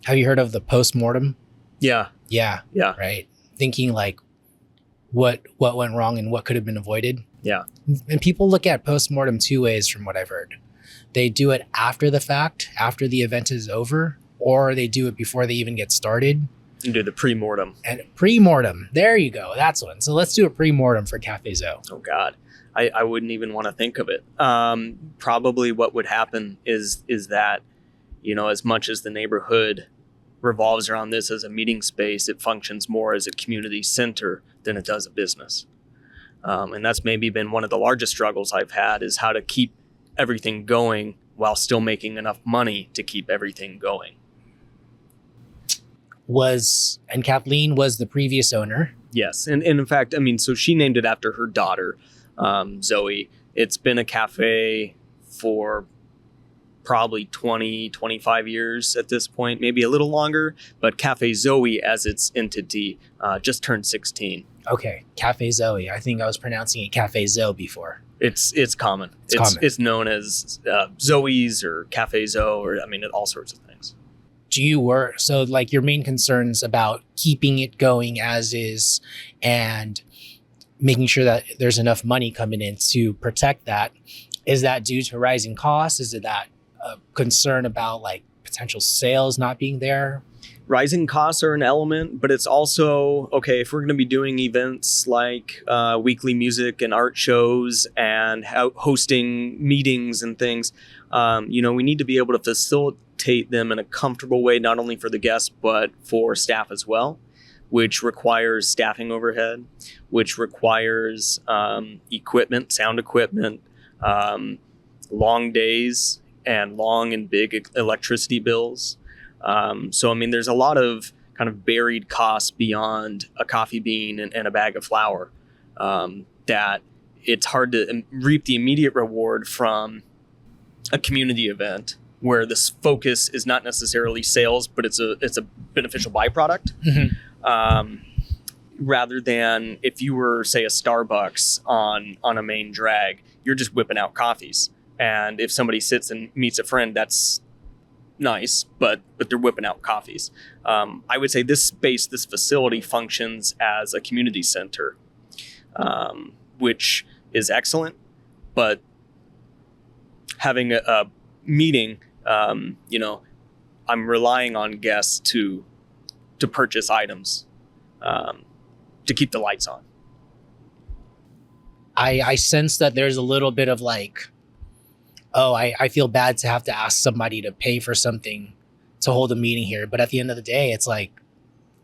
Have you heard of the post-mortem? Yeah. Yeah. Yeah. Right. Thinking like what went wrong and what could have been avoided. Yeah. And people look at post-mortem two ways from what I've heard. They do it after the fact, after the event is over, or they do it before they even get started. And do the pre-mortem. And pre-mortem. There you go. That's one. So let's do a pre-mortem for Cafe Zoe. Oh, God. I wouldn't even want to think of it. Probably what would happen is that, as much as the neighborhood revolves around this as a meeting space, it functions more as a community center than it does a business. And that's maybe been one of the largest struggles I've had, is how to keep everything going while still making enough money to keep everything going. And Kathleen was the previous owner. Yes. And in fact, so she named it after her daughter, Zoe. It's been a cafe for probably 20, 25 years at this point, maybe a little longer, but Cafe Zoe as its entity just turned 16. Okay, Cafe Zoe. I think I was pronouncing it Cafe Zoe before. It's common. Common. It's known as Zoe's or Cafe Zoe, or all sorts of things. So like your main concerns about keeping it going as is and making sure that there's enough money coming in to protect that, is that due to rising costs? Is it that concern about like potential sales not being there? Rising costs are an element, but it's also, okay, if we're going to be doing events like weekly music and art shows and hosting meetings and things, we need to be able to facilitate them in a comfortable way, not only for the guests, but for staff as well, which requires staffing overhead, which requires equipment, sound equipment, long days, and long and big electricity bills. There's a lot of kind of buried costs beyond a coffee bean and a bag of flour that it's hard to reap the immediate reward from a community event where this focus is not necessarily sales, but it's a beneficial byproduct. Mm-hmm. Rather than if you were, say, a Starbucks on a main drag, you're just whipping out coffees. And if somebody sits and meets a friend, that's nice, but they're whipping out coffees. I would say this facility functions as a community center, which is excellent, but having a meeting, I'm relying on guests to purchase items, to keep the lights on. I sense that there's a little bit of like, I feel bad to have to ask somebody to pay for something to hold a meeting here. But at the end of the day, it's like,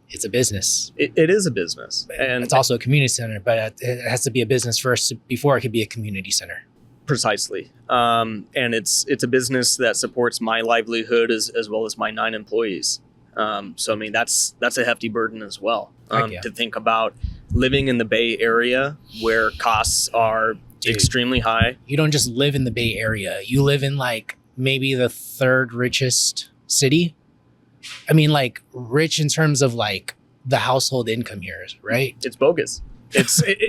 it's a business. It is a business. And it's also a community center, but it has to be a business first before it could be a community center. Precisely. And it's a business that supports my livelihood as well as my 9 employees. That's a hefty burden as well. To think about living in the Bay Area where costs are extremely high. You don't just live in the Bay Area. You live in like maybe the 3rd richest city. Like rich in terms of like the household income here, right? It's bogus.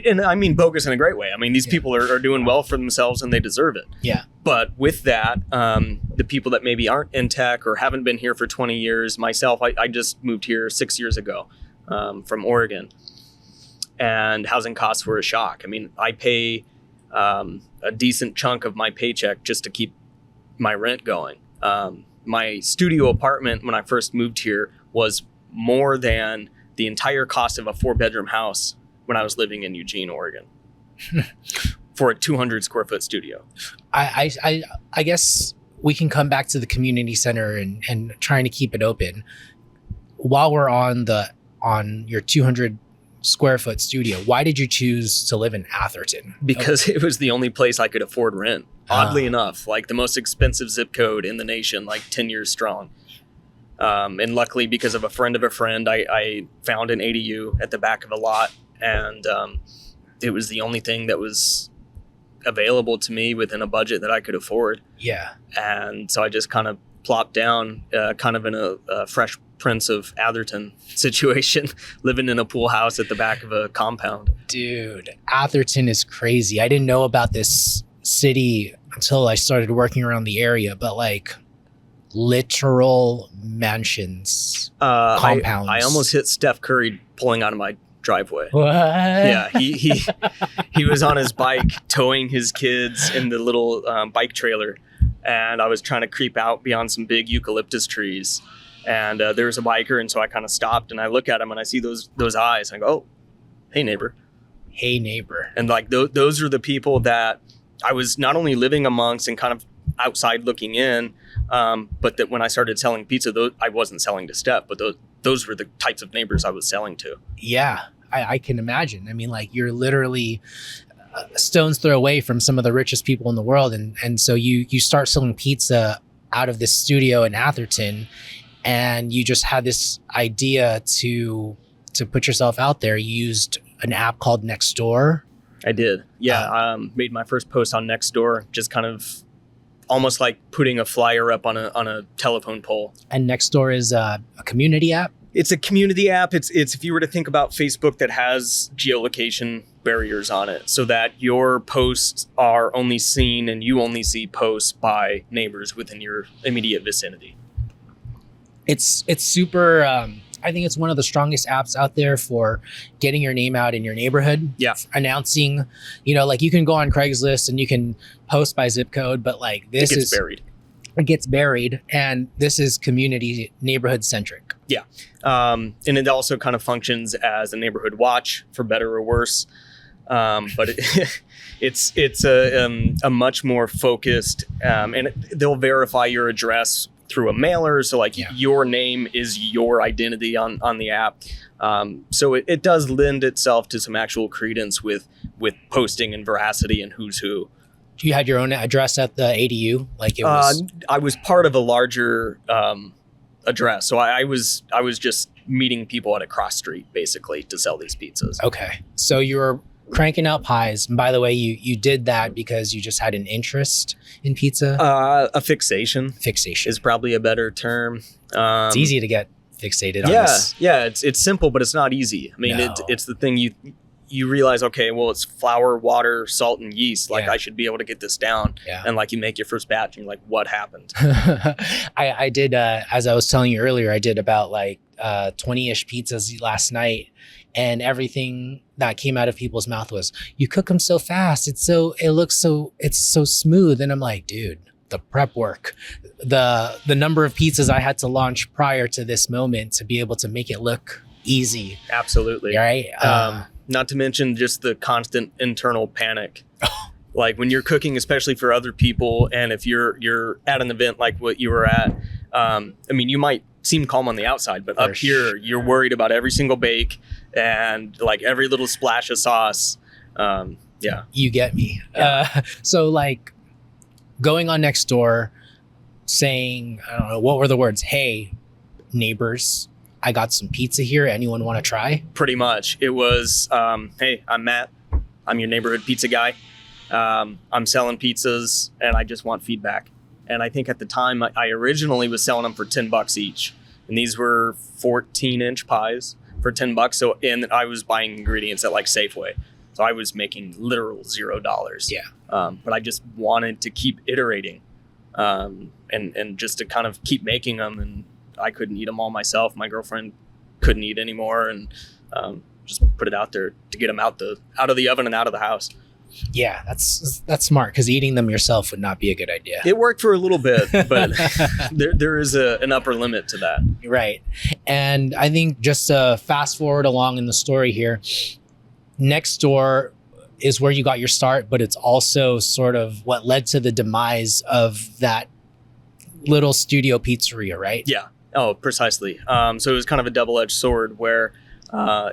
And I mean bogus in a great way. These people are doing well for themselves and they deserve it. Yeah. But with that, the people that maybe aren't in tech or haven't been here for 20 years, myself, I just moved here 6 years ago from Oregon, and housing costs were a shock. I pay a decent chunk of my paycheck just to keep my rent going. My studio apartment when I first moved here was more than the entire cost of a 4-bedroom house when I was living in Eugene, Oregon, for a 200 square foot studio. I guess we can come back to the community center and trying to keep it open. While we're on your 200 square foot studio, why did you choose to live in Atherton? Because it was the only place I could afford rent. Oddly enough, like the most expensive zip code in the nation, like 10 years strong. And luckily, because of a friend, I found an ADU at the back of a lot. And it was the only thing that was available to me within a budget that I could afford. Yeah. And so I just kind of plopped down, kind of in a Fresh Prince of Atherton situation, living in a pool house at the back of a compound. Dude, Atherton is crazy. I didn't know about this city until I started working around the area, but like literal mansions, I compounds. I almost hit Steph Curry pulling out of my driveway. What? Yeah, he was on his bike towing his kids in the little bike trailer, and I was trying to creep out beyond some big eucalyptus trees, and there was a biker, and so I kind of stopped and I look at him and I see those eyes. And I go, "Oh, hey neighbor." Hey neighbor. And like those are the people that I was not only living amongst and kind of outside looking in, but that when I started selling pizza, I wasn't selling to Steph, but those were the types of neighbors I was selling to. Yeah, I can imagine. I mean, like, you're literally a stone's throw away from some of the richest people in the world. And so you start selling pizza out of this studio in Atherton, and you just had this idea to put yourself out there. You used an app called Nextdoor. I did. Yeah. Made my first post on Nextdoor, just kind of almost like putting a flyer up on a telephone pole. And Nextdoor is a community app. It's a community app. It's if you were to think about Facebook that has geolocation barriers on it, so that your posts are only seen and you only see posts by neighbors within your immediate vicinity. It's super. I think it's one of the strongest apps out there for getting your name out in your neighborhood. Yeah. Announcing, like, you can go on Craigslist and you can post by zip code, but like this It gets buried. And this is community neighborhood centric. Yeah. And it also kind of functions as a neighborhood watch, for better or worse. But it's a much more focused, and they'll verify your address through a mailer. So like your name is your identity on the app. So it does lend itself to some actual credence with posting and veracity and who's who. You had your own address at the ADU? Like it was... I was part of a larger address. So I was just meeting people at a cross street basically to sell these pizzas. Okay. So you were cranking out pies. And by the way, you did that because you just had an interest in pizza? A fixation. Fixation is probably a better term. It's easy to get fixated on this. Yeah, it's simple, but it's not easy. I mean, it's the thing you realize, okay, well, it's flour, water, salt, and yeast. Like, I should be able to get this down. Yeah. And like, you make your first batch and you're like, what happened? I did, as I was telling you earlier, I did about like 20-ish pizzas last night. And everything that came out of people's mouth was, you cook them so fast. It's so smooth. And I'm like, dude, the prep work, the number of pizzas I had to launch prior to this moment to be able to make it look easy. Absolutely. Right. Not to mention just the constant internal panic. Like when you're cooking, especially for other people, and if you're at an event like what you were at, I mean, you might seem calm on the outside, but up here, you're worried about every single bake and like every little splash of sauce. Yeah. You get me. Yeah. So like going on Nextdoor, saying, I don't know, what were the words? Hey, neighbors, I got some pizza here. Anyone want to try? Pretty much. It was, hey, I'm Matt. I'm your neighborhood pizza guy. I'm selling pizzas and I just want feedback. And I think at the time I originally was selling them for $10 each. And these were 14-inch pies for $10. So, and I was buying ingredients at like Safeway. So I was making literal $0. Yeah. But I just wanted to keep iterating, and just to kind of keep making them. And I couldn't eat them all myself. My girlfriend couldn't eat anymore, and just put it out there to get them out of the oven and out of the house. Yeah, that's smart, because eating them yourself would not be a good idea. It worked for a little bit, but there is an upper limit to that. Right. And I think just to fast forward along in the story here, Nextdoor is where you got your start, but it's also sort of what led to the demise of that little studio pizzeria, right? Yeah. Oh, precisely. So it was kind of a double-edged sword where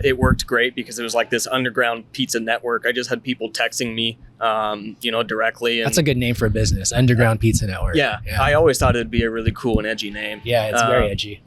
it worked great because it was like this underground pizza network. I just had people texting me, directly. And, that's a good name for a business, Underground Pizza Network. Yeah. I always thought it'd be a really cool and edgy name. Yeah, it's very edgy.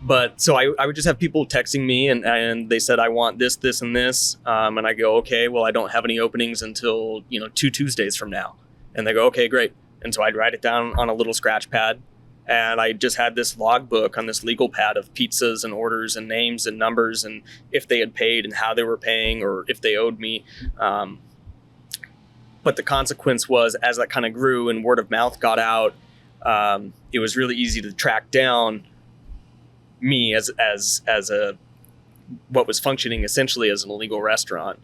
But so I would just have people texting me and they said, I want this, this, and this. And I go, okay, well, I don't have any openings until, 2 Tuesdays from now. And they go, okay, great. And so I'd write it down on a little scratch pad. And I just had this logbook on this legal pad of pizzas and orders and names and numbers and if they had paid and how they were paying or if they owed me. But the consequence was, as that kind of grew and word of mouth got out, it was really easy to track down me as a what was functioning essentially as an illegal restaurant,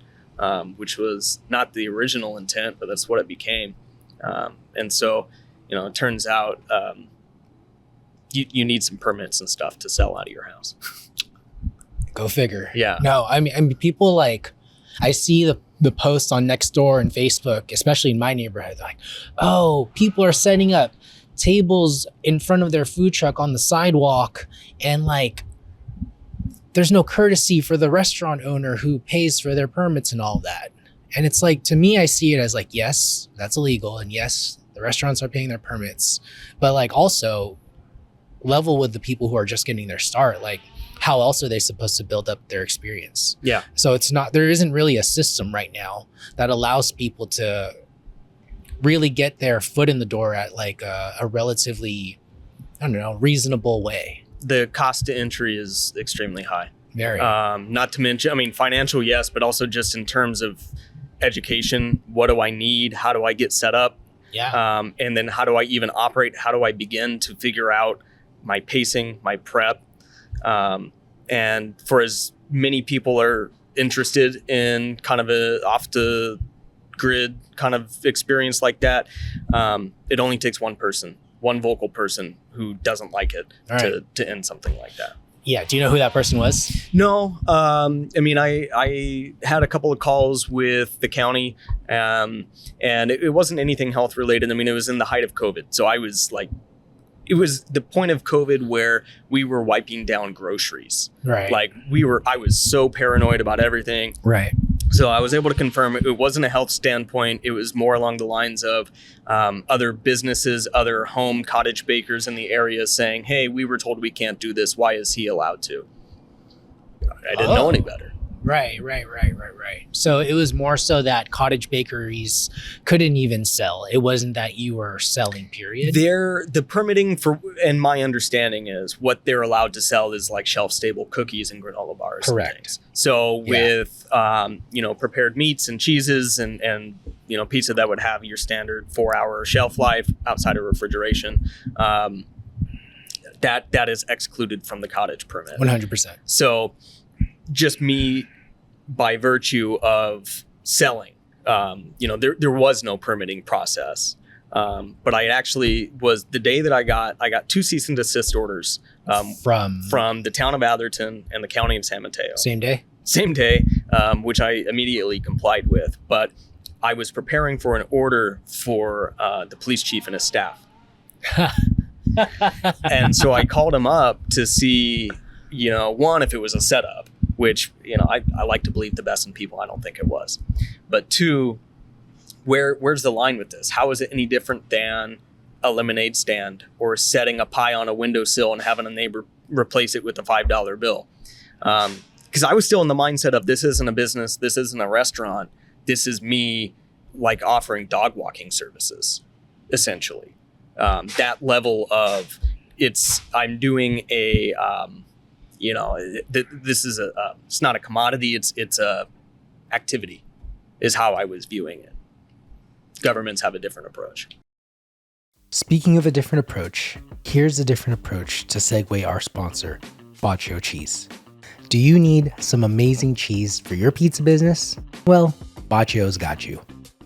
which was not the original intent, but that's what it became. And so, it turns out you need some permits and stuff to sell out of your house. Go figure. Yeah. No, I mean people like, I see the posts on Nextdoor and Facebook, especially in my neighborhood. They're like, oh, people are setting up tables in front of their food truck on the sidewalk, and like there's no courtesy for the restaurant owner who pays for their permits and all that. And it's like, to me, I see it as like, yes, that's illegal, and yes, the restaurants are paying their permits, but like also level with the people who are just getting their start. Like, how else are they supposed to build up their experience? Yeah. So there isn't really a system right now that allows people to really get their foot in the door at like a relatively, I don't know, reasonable way. The cost to entry is extremely high. Very. Not to mention, I mean, financial, yes, but also just in terms of education. What do I need? How do I get set up? Yeah. And then how do I even operate? How do I begin to figure out my pacing, my prep? And for as many people are interested in kind of a off the grid kind of experience like that, it only takes one vocal person who doesn't like it to end something like that. Yeah. Do you know who that person was? No. I mean, I had a couple of calls with the county, and it wasn't anything health related. I mean, it was in the height of COVID. So I was like, it was the point of COVID where we were wiping down groceries. Right. Like I was so paranoid about everything. Right. So I was able to confirm it wasn't a health standpoint. It was more along the lines of other businesses, other home cottage bakers in the area saying, hey, we were told we can't do this. Why is he allowed to? I didn't know any better. Right. So it was more so that cottage bakeries couldn't even sell. It wasn't that you were selling, period. The permitting for, and my understanding is what they're allowed to sell is like shelf stable cookies and granola bars. Correct. And things. So with, prepared meats and cheeses and pizza that would have your standard 4-hour shelf life outside of refrigeration, that is excluded from the cottage permit. 100%. So just me, by virtue of selling, there was no permitting process. But I actually was, the day that I got 2 cease and desist orders from the town of Atherton and the county of San Mateo. Same day, which I immediately complied with. But I was preparing for an order for the police chief and his staff. And so I called him up to see, one, if it was a setup, which, I like to believe the best in people. I don't think it was. But 2, where's the line with this? How is it any different than a lemonade stand or setting a pie on a windowsill and having a neighbor replace it with a $5 bill? Because I was still in the mindset of, this isn't a business. This isn't a restaurant. This is me like offering dog walking services, essentially. That level of I'm doing a, this is it's not a commodity. It's a activity is how I was viewing it. Governments have a different approach. Speaking of a different approach, here's a different approach to segue our sponsor, Baccio Cheese. Do you need some amazing cheese for your pizza business? Well, Baccio's got you.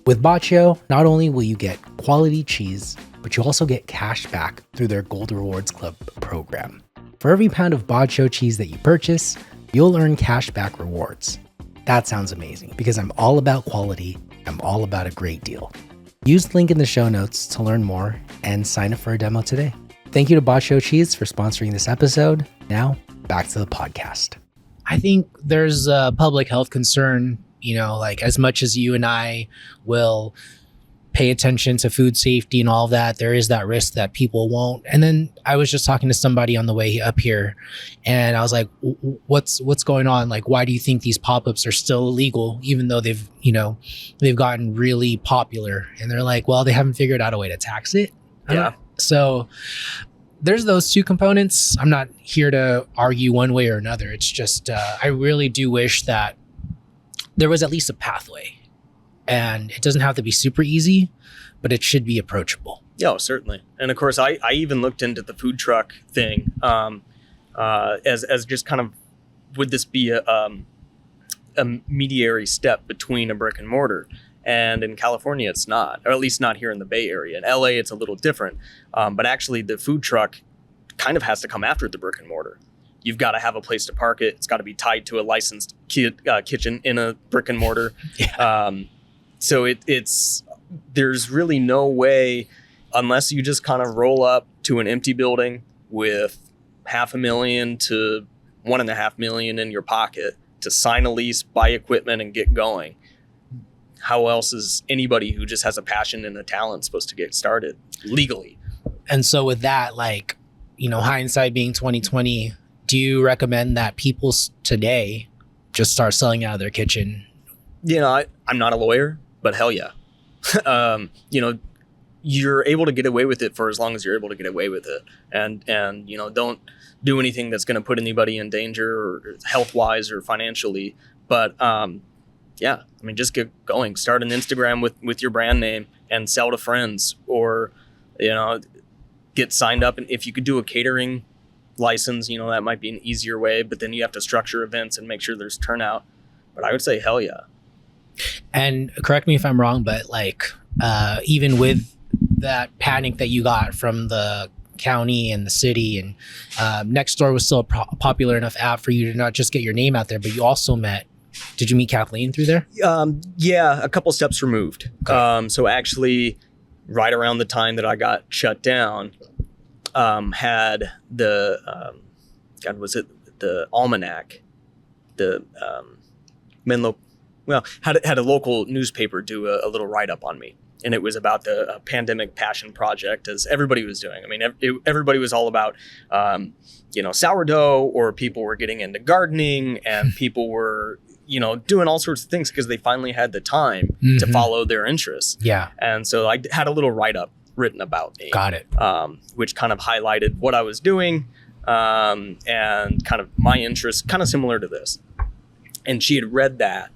With Baccio, not only will you get quality cheese, but you also get cash back through their Gold Rewards Club program. For every pound of Baccio cheese that you purchase, you'll earn cash back rewards. That sounds amazing because I'm all about quality. I'm all about a great deal. Use the link in the show notes to learn more and sign up for a demo today. Thank you to Baccio Cheese for sponsoring this episode. Now, back to the podcast. I think there's a public health concern, like as much as you and I will pay attention to food safety and all of that, there is that risk that people won't. And then I was just talking to somebody on the way up here and I was like, what's going on? Like, why do you think these pop-ups are still illegal, even though they've gotten really popular? And they're like, well, they haven't figured out a way to tax it. Yeah. So there's those 2 components. I'm not here to argue one way or another. It's just, I really do wish that there was at least a pathway. And it doesn't have to be super easy, but it should be approachable. Yeah, certainly. And of course, I even looked into the food truck thing as just kind of, would this be a mediary step between a brick and mortar? And in California, it's not, or at least not here in the Bay Area. In LA, it's a little different. But actually, the food truck kind of has to come after the brick and mortar. You've got to have a place to park it. It's got to be tied to a licensed kitchen in a brick and mortar. Yeah. So there's really no way, unless you just kind of roll up to an empty building with $500,000 to $1.5 million in your pocket to sign a lease, buy equipment, and get going. How else is anybody who just has a passion and a talent supposed to get started legally? And so with that, like, hindsight being 2020, do you recommend that people today just start selling out of their kitchen? I'm not a lawyer, but hell yeah. You're able to get away with it for as long as you're able to get away with it. And don't do anything that's going to put anybody in danger or health-wise or financially. But just get going. Start an Instagram with your brand name and sell to friends, or, get signed up. And if you could do a catering license, that might be an easier way, but then you have to structure events and make sure there's turnout. But I would say hell yeah. And correct me if I'm wrong, but even with that panic that you got from the county and the city, and Nextdoor was still a popular enough app for you to not just get your name out there, but you also did you meet Kathleen through there? Yeah, a couple steps removed. Okay. So actually, right around the time that I got shut down, had the the Almanac, the Menlo, had a local newspaper do a little write-up on me. And it was about the pandemic passion project, as everybody was doing. I mean, everybody was all about, sourdough, or people were getting into gardening, and people were, doing all sorts of things because they finally had the time to follow their interests. Yeah. And so I had a little write-up written about me. Got it. Which kind of highlighted what I was doing, and kind of my interests, kind of similar to this. And she had read that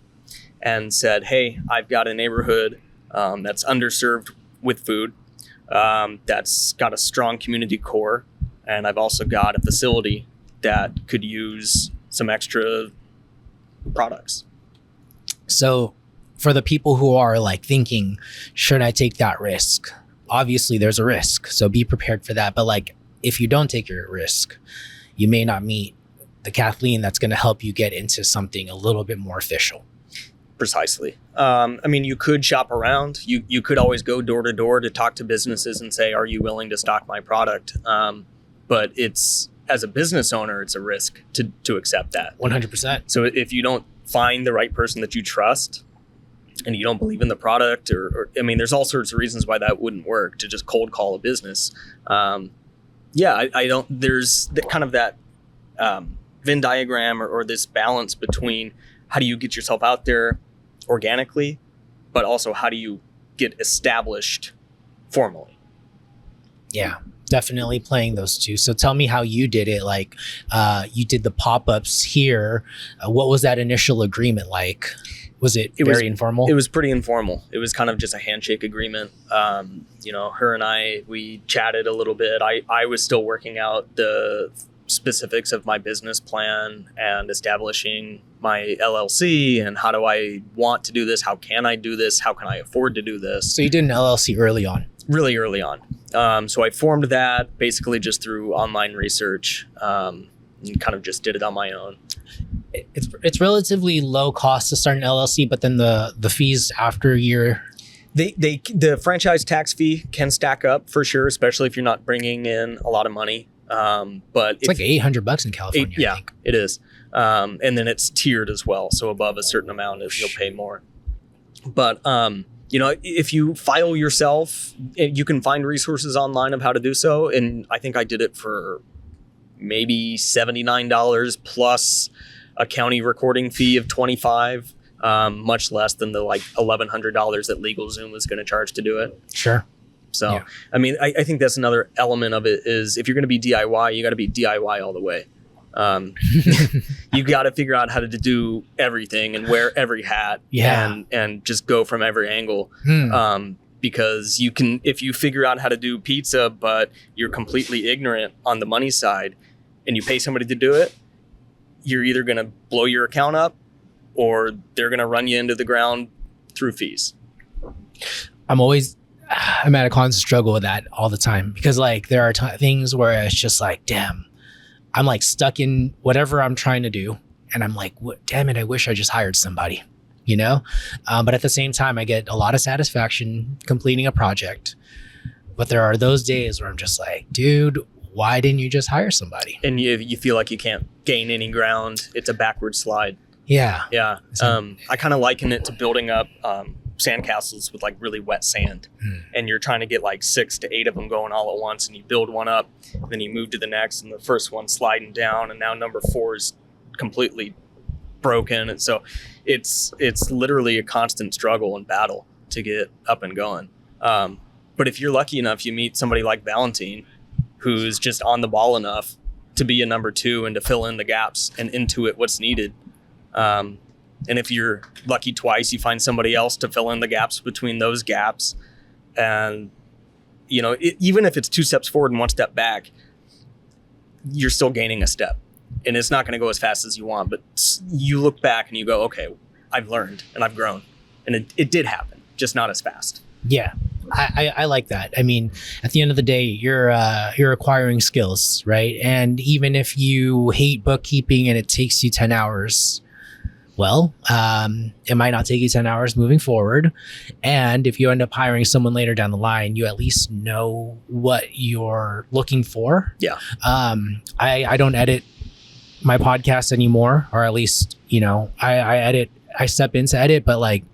and said, hey, I've got a neighborhood that's underserved with food, that's got a strong community core, and I've also got a facility that could use some extra products. So for the people who are thinking, should I take that risk? Obviously there's a risk, so be prepared for that. But if you don't take your risk, you may not meet the Kathleen that's going to help you get into something a little bit more official. Precisely. You could shop around. You could always go door to door to talk to businesses and say, are you willing to stock my product? But as a business owner, it's a risk to accept that. 100%. So if you don't find the right person that you trust, and you don't believe in the product, or there's all sorts of reasons why that wouldn't work, to just cold call a business. I don't, there's kind of that Venn diagram or this balance between how do you get yourself out there organically, but also how do you get established formally? Yeah, definitely playing those two. So tell me how you did it. You did the pop-ups here. What was that initial agreement like? Was it very informal? It was pretty informal. It was kind of just a handshake agreement. Her and we chatted a little bit. I was still working out the specifics of my business plan and establishing my LLC, and how do I want to do this? How can I do this? How can I afford to do this? So you did an LLC early on? Really early on. So I formed that basically just through online research, and kind of just did it on my own. It's relatively low cost to start an LLC, but then the fees after a year, the franchise tax fee can stack up for sure, especially if you're not bringing in a lot of money. But it's like $800 in California. I think it is. And then it's tiered as well. So above a certain amount, you'll pay more. But, if you file yourself, you can find resources online of how to do so. And I think I did it for maybe $79 plus a county recording fee of $25, much less than the $1,100 that LegalZoom was going to charge to do it. Sure. So, yeah. I think that's another element of it is if you're going to be DIY, you got to be DIY all the way. You got to figure out how to do everything and wear every hat, and just go from every angle. because you can, if you figure out how to do pizza, but you're completely ignorant on the money side and you pay somebody to do it, you're either going to blow your account up or they're going to run you into the ground through fees. I'm at a constant struggle with that all the time because like there are things where it's just like, damn, I'm like stuck in whatever I'm trying to do. And I'm like, damn it, I wish I just hired somebody, you know? But at the same time, I get a lot of satisfaction completing a project. But there are those days where I'm just like, dude, why didn't you just hire somebody? And you feel like you can't gain any ground. It's a backward slide. Yeah. Yeah. I kind of liken it to building up sandcastles with like really wet sand. And you're trying to get like 6 to 8 of them going all at once. And you build one up, then you move to the next, and the first one's sliding down. And now number 4 is completely broken. And so it's literally a constant struggle and battle to get up and going. But if you're lucky enough, you meet somebody like Valentine, who's just on the ball enough to be a number 2 and to fill in the gaps and intuit what's needed. And if you're lucky twice, you find somebody else to fill in the gaps between those gaps. And, you know, even if it's 2 steps forward and 1 step back, you're still gaining a step. And it's not going to go as fast as you want, but you look back and you go, okay, I've learned and I've grown. And it did happen, just not as fast. Yeah. I like that. I mean, at the end of the day, you're acquiring skills, right? And even if you hate bookkeeping and it takes you 10 hours, well, it might not take you 10 hours moving forward. And if you end up hiring someone later down the line, you at least know what you're looking for. Yeah. I don't edit my podcast anymore, or at least, you know, I step in to edit, but like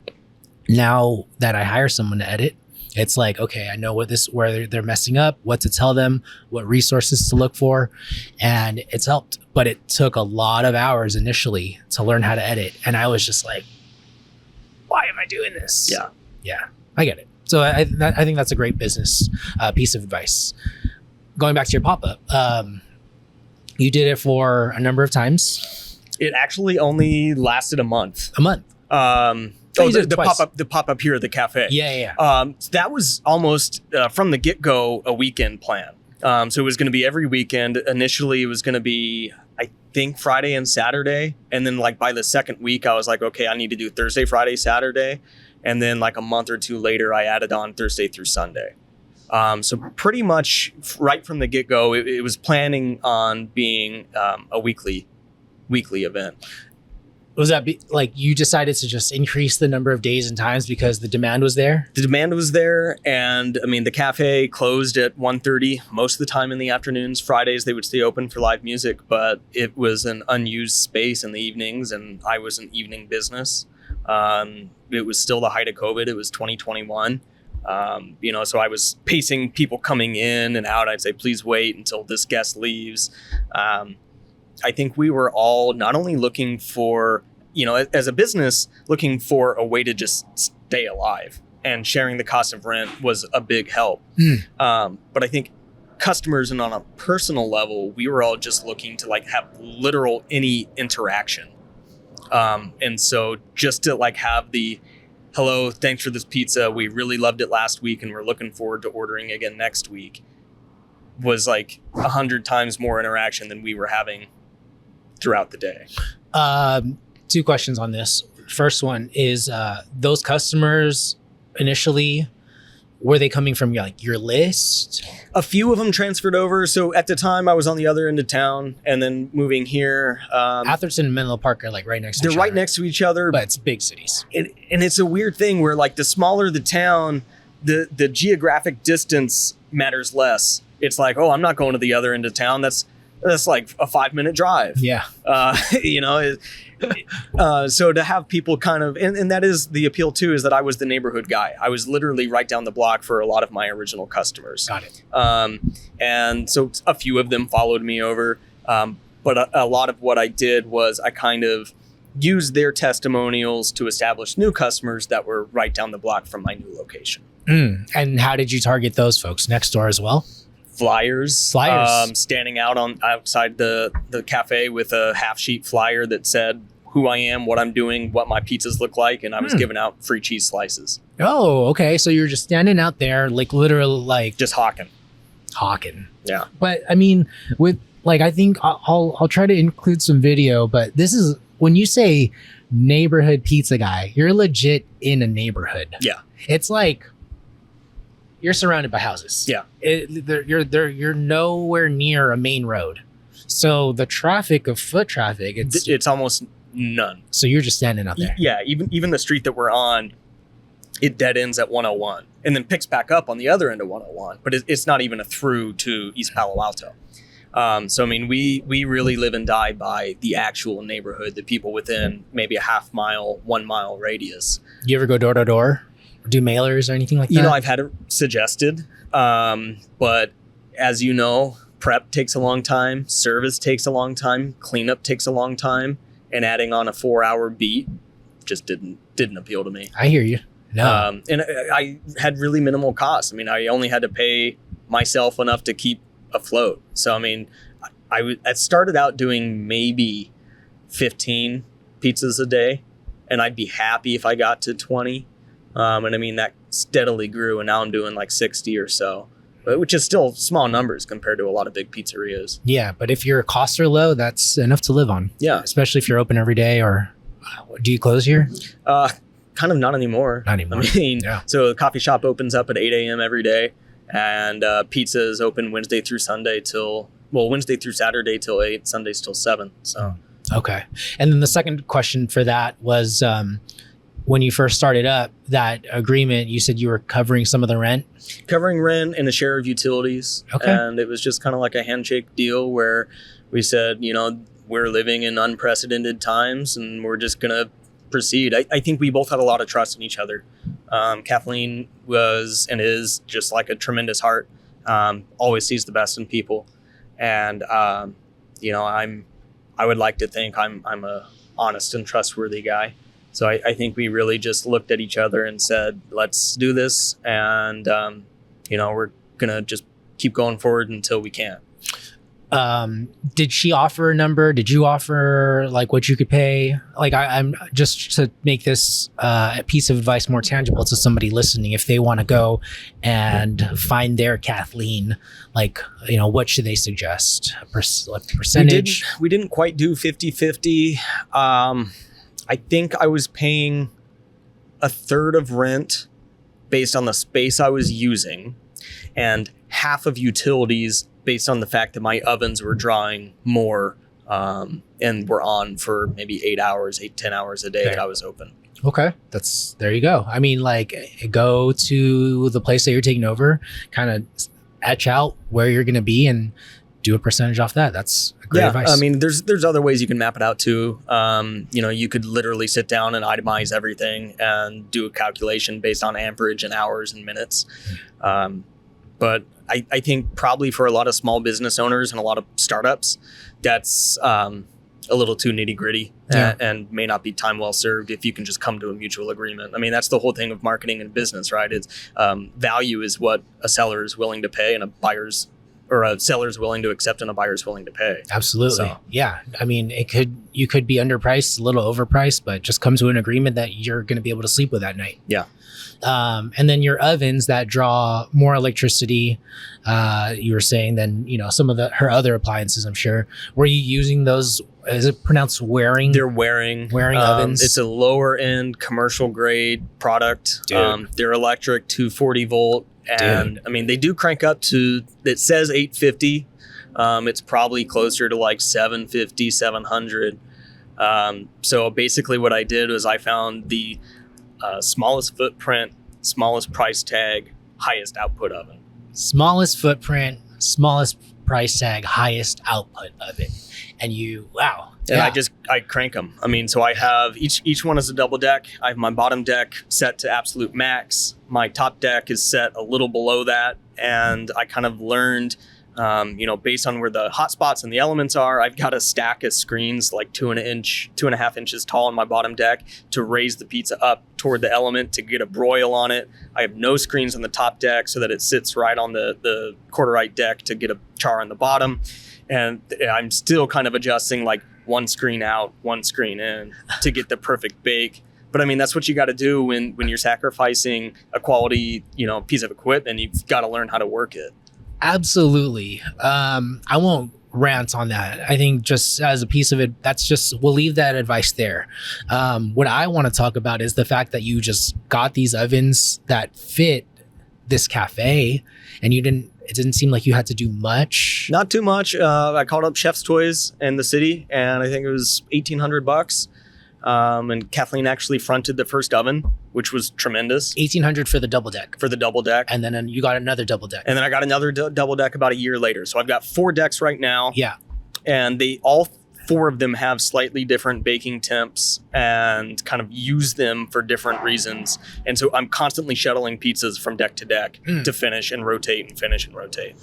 now that I hire someone to edit, it's like, okay, I know where they're messing up, what to tell them, what resources to look for. And it's helped, but it took a lot of hours initially to learn how to edit. And I was just like, why am I doing this? Yeah, I get it. So I think that's a great business piece of advice. Going back to your pop-up, you did it for a number of times. It actually only lasted a month. The pop-up here at the cafe. Yeah. That was almost from the get-go a weekend plan. So it was going to be every weekend. Initially, it was going to be, I think, Friday and Saturday. And then like by the second week, I was like, okay, I need to do Thursday, Friday, Saturday. And then like a month or two later, I added on Thursday through Sunday. So pretty much right from the get-go, it was planning on being a weekly event. Was that like you decided to just increase the number of days and times because the demand was there? The demand was there. And I mean, the cafe closed at 1:30 most of the time in the afternoons. Fridays, they would stay open for live music, but it was an unused space in the evenings. And I was an evening business. It was still the height of COVID. It was 2021. So I was pacing people coming in and out. I'd say, please wait until this guest leaves. I think we were all not only looking for, as a business, looking for a way to just stay alive, and sharing the cost of rent was a big help. But I think customers and on a personal level, we were all just looking to like have literal any interaction. And so just to like have the, hello, thanks for this pizza. We really loved it last week and we're looking forward to ordering again next week, was like 100 times more interaction than we were having throughout the day. 2 questions on this. First one is those customers initially, were they coming from your list? A few of them transferred over. So at the time I was on the other end of town, and then moving here. Atherton and Menlo Park are like right next to each other. They're right next to each other. But it's big cities. And it's a weird thing where like the smaller the town, the geographic distance matters less. It's like, oh, I'm not going to the other end of town. That's like a 5-minute drive. Yeah. So to have people kind of, and that is the appeal too, is that I was the neighborhood guy. I was literally right down the block for a lot of my original customers. Got it. And so a few of them followed me over. But a lot of what I did was I kind of used their testimonials to establish new customers that were right down the block from my new location. And how did you target those folks? Next door as well? Flyers. Standing out outside the cafe with a half sheet flyer that said, who I am, what I'm doing, what my pizzas look like, and I was giving out free cheese slices. Oh, okay. So you're just standing out there, like literally, like Just hawking. Yeah. But I mean, with like, I think I'll try to include some video. But this is when you say neighborhood pizza guy, you're legit in a neighborhood. Yeah. It's like you're surrounded by houses. Yeah. You're nowhere near a main road. So the traffic of foot traffic, It's almost none. so you're just standing out there. Yeah, even the street that we're on, it dead ends at 101 and then picks back up on the other end of 101, but it's not even a through to East Palo Alto. So I mean, we really live and die by the actual neighborhood, the people within maybe a half mile, 1 mile radius. You ever go door to door, do mailers or anything like that? You know, I've had it suggested, but as you know, prep takes a long time, service takes a long time, cleanup takes a long time, and adding on a 4-hour beat just didn't appeal to me. I hear you. No. And I had really minimal costs. I mean, I only had to pay myself enough to keep afloat. So I mean, I started out doing maybe 15 pizzas a day, and I'd be happy if I got to 20. And I mean, that steadily grew, and now I'm doing like 60 or so, which is still small numbers compared to a lot of big pizzerias. Yeah, but if your costs are low, that's enough to live on. Yeah. Especially if you're open every day. Or do you close here? Kind of not anymore. Not anymore. I mean, Yeah. So the coffee shop opens up at 8 a.m. every day, and pizza is open Wednesday through Saturday till 8, Sundays till 7. So Okay. And then the second question for that was when you first started up, that agreement, you said you were covering some of the rent. covering rent and a share of utilities. Okay. And it was just kind of like a handshake deal where we said, you know, we're living in unprecedented times and we're just going to proceed. I think we both had a lot of trust in each other. Kathleen was and is just like a tremendous heart, always sees the best in people. And, you know, I would like to think I'm a honest and trustworthy guy. So I think we really just looked at each other and said, let's do this. And, you know, we're going to just keep going forward until we can. Did she offer a number? Did you offer like what you could pay? Like I'm just to make this a piece of advice more tangible to somebody listening. If they want to go and find their Kathleen, like, you know, what should they suggest? Like percentage? We didn't quite do 50-50. I think I was paying a third of rent based on the space I was using and half of utilities based on the fact that my ovens were drawing more and were on for maybe 10 hours a day that I was open. Okay. There you go. I mean, like, go to the place that you're taking over, kind of etch out where you're going to be and do a percentage off that. That's great advice. I mean, there's other ways you can map it out too. You know, you could literally sit down and itemize everything and do a calculation based on amperage and hours and minutes. But I think probably for a lot of small business owners and a lot of startups, that's a little too nitty gritty and may not be time well served if you can just come to a mutual agreement. I mean, that's the whole thing of marketing and business, right? It's value is what a seller is willing to pay and a seller's willing to accept and a buyer's willing to pay. Absolutely. So. Yeah. I mean, you could be underpriced, a little overpriced, but just come to an agreement that you're going to be able to sleep with that night. Yeah. And then your ovens that draw more electricity, you were saying than, you know, some of her other appliances, I'm sure. Were you using those? Is it pronounced wearing? They're wearing ovens. It's a lower end commercial grade product. Dude. They're electric, 240 volt. And I mean, they do crank up to, it says 850. It's probably closer to like 750, 700. So basically what I did was I found the smallest footprint, smallest price tag, highest output oven. Smallest footprint, smallest price tag, highest output oven. And wow. And I crank them. I mean, so I have each one is a double deck. I have my bottom deck set to absolute max. My top deck is set a little below that. And I kind of learned, you know, based on where the hot spots and the elements are, I've got a stack of screens like 2.5 inches tall on my bottom deck to raise the pizza up toward the element to get a broil on it. I have no screens on the top deck so that it sits right on the quarter right deck to get a char on the bottom. And I'm still kind of adjusting, like, one screen out, one screen in to get the perfect bake. But I mean, that's what you got to do when you're sacrificing a quality, piece of equipment. You've got to learn how to work it. Absolutely. I won't rant on that. I think just as a piece of it, we'll leave that advice there. What I want to talk about is the fact that you just got these ovens that fit this cafe, and it didn't seem like you had to do much. Not too much. I called up Chef's Toys in the city, and I think it was $1,800. And Kathleen actually fronted the first oven, which was tremendous. $1,800 for the double deck. For the double deck. And then you got another double deck. And then I got another double deck about a year later. So I've got 4 decks right now. Yeah. And all 4 of them have slightly different baking temps and kind of use them for different reasons. And so I'm constantly shuttling pizzas from deck to deck to finish and rotate and finish and rotate.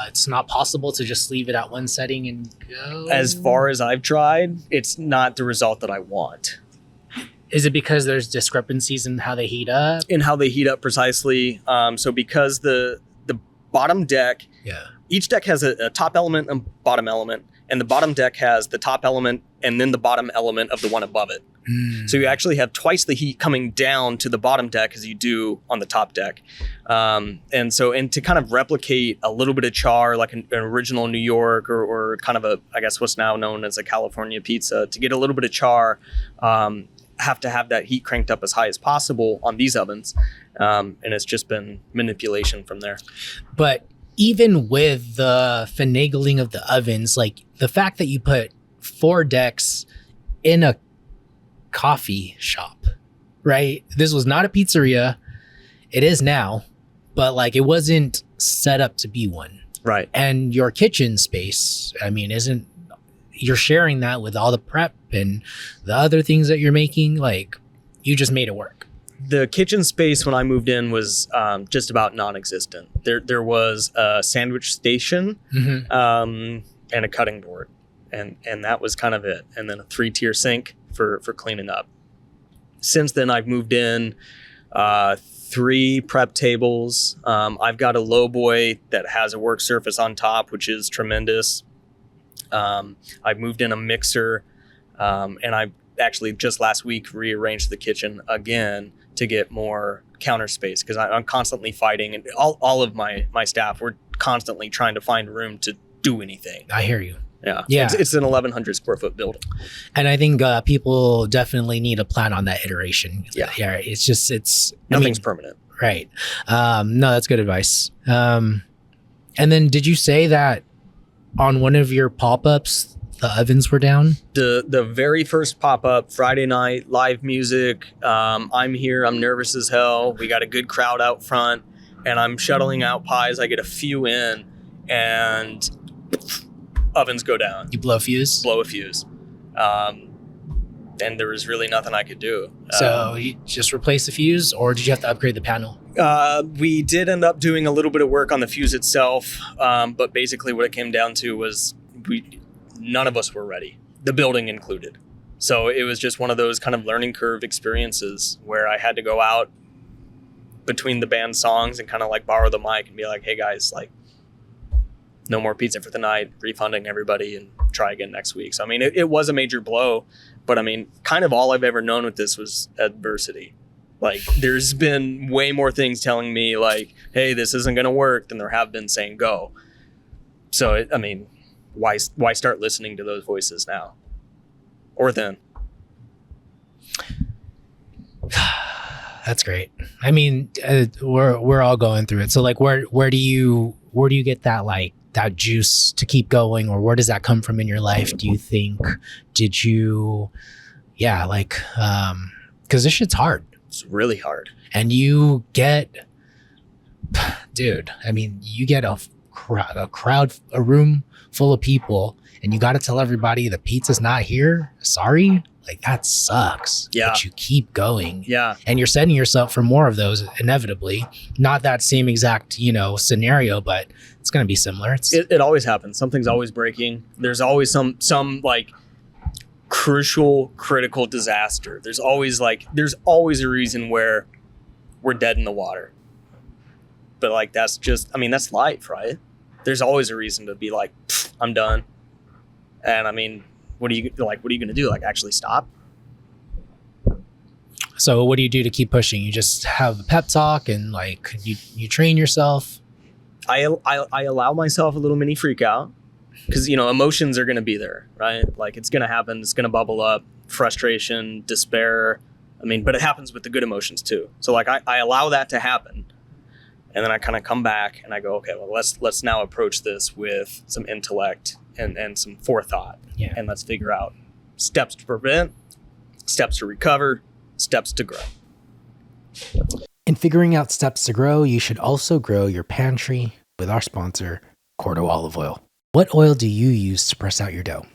It's not possible to just leave it at one setting and go? As far as I've tried, it's not the result that I want. Is it because there's discrepancies in how they heat up? In how they heat up precisely. So because the bottom deck, each deck has a top element and bottom element, and the bottom deck has the top element and then the bottom element of the one above it. So you actually have twice the heat coming down to the bottom deck as you do on the top deck. And to kind of replicate a little bit of char, like an original New York or kind of I guess what's now known as a California pizza, to get a little bit of char, have to have that heat cranked up as high as possible on these ovens. And it's just been manipulation from there. But even with the finagling of the ovens, like the fact that you put 4 decks in a coffee shop, right? This was not a pizzeria. It is now, but like it wasn't set up to be one. Right. And your kitchen space, I mean, you're sharing that with all the prep and the other things that you're making, like you just made it work. The kitchen space when I moved in was just about non-existent. There was a sandwich station and a cutting board, and that was kind of it. And then a 3-tier sink for cleaning up. Since then, I've moved in 3 prep tables. I've got a low boy that has a work surface on top, which is tremendous. I've moved in a mixer, and I actually just last week rearranged the kitchen again to get more counter space, because I'm constantly fighting, and all of my staff, we're constantly trying to find room to do anything. I hear you. Yeah. Yeah. It's an 1,100 square foot building. And I think people definitely need a plan on that iteration. Yeah. It's Nothing's permanent. Right. No, that's good advice. And then did you say that on one of your pop-ups, the ovens were down? The very first pop-up, Friday night, live music. I'm here. I'm nervous as hell. We got a good crowd out front, and I'm shuttling out pies. I get a few in, and ovens go down. You blow a fuse? Blow a fuse. And there was really nothing I could do. So you just replace the fuse, or did you have to upgrade the panel? We did end up doing a little bit of work on the fuse itself, but basically what it came down to was none of us were ready, the building included. So it was just one of those kind of learning curve experiences where I had to go out between the band songs and kind of like borrow the mic and be like, hey guys, like, no more pizza for the night, refunding everybody, and try again next week. So, I mean, it was a major blow, but I mean, kind of all I've ever known with this was adversity. Like, there's been way more things telling me like, hey, this isn't going to work than there have been saying go. So, I mean, why start listening to those voices now or then? That's great. I mean, we're all going through it. So like, where do you get that, like, that juice to keep going, or where does that come from in your life? Do you think, because this shit's hard. It's really hard. And you get, dude, I mean, you get a crowd, a room full of people, and you got to tell everybody the pizza's not here. Sorry. Like, that sucks. Yeah. But you keep going. Yeah. And you're setting yourself for more of those inevitably. Not that same exact, scenario, but it's going to be similar. It always happens. Something's always breaking. There's always some like critical disaster. There's always a reason where we're dead in the water. But like, that's life, right? There's always a reason to be like, I'm done. And I mean, what are you going to do? Like actually stop? So what do you do to keep pushing? You just have a pep talk and like you train yourself? I allow myself a little mini freak out because, emotions are going to be there, right? Like it's going to happen. It's going to bubble up, frustration, despair. But it happens with the good emotions too. So like I allow that to happen. And then I kind of come back and I go, okay, well, let's now approach this with some intellect and some forethought. Yeah. And let's figure out steps to prevent, steps to recover, steps to grow. In figuring out steps to grow, you should also grow your pantry with our sponsor, Cordo Olive Oil. What oil do you use to press out your dough?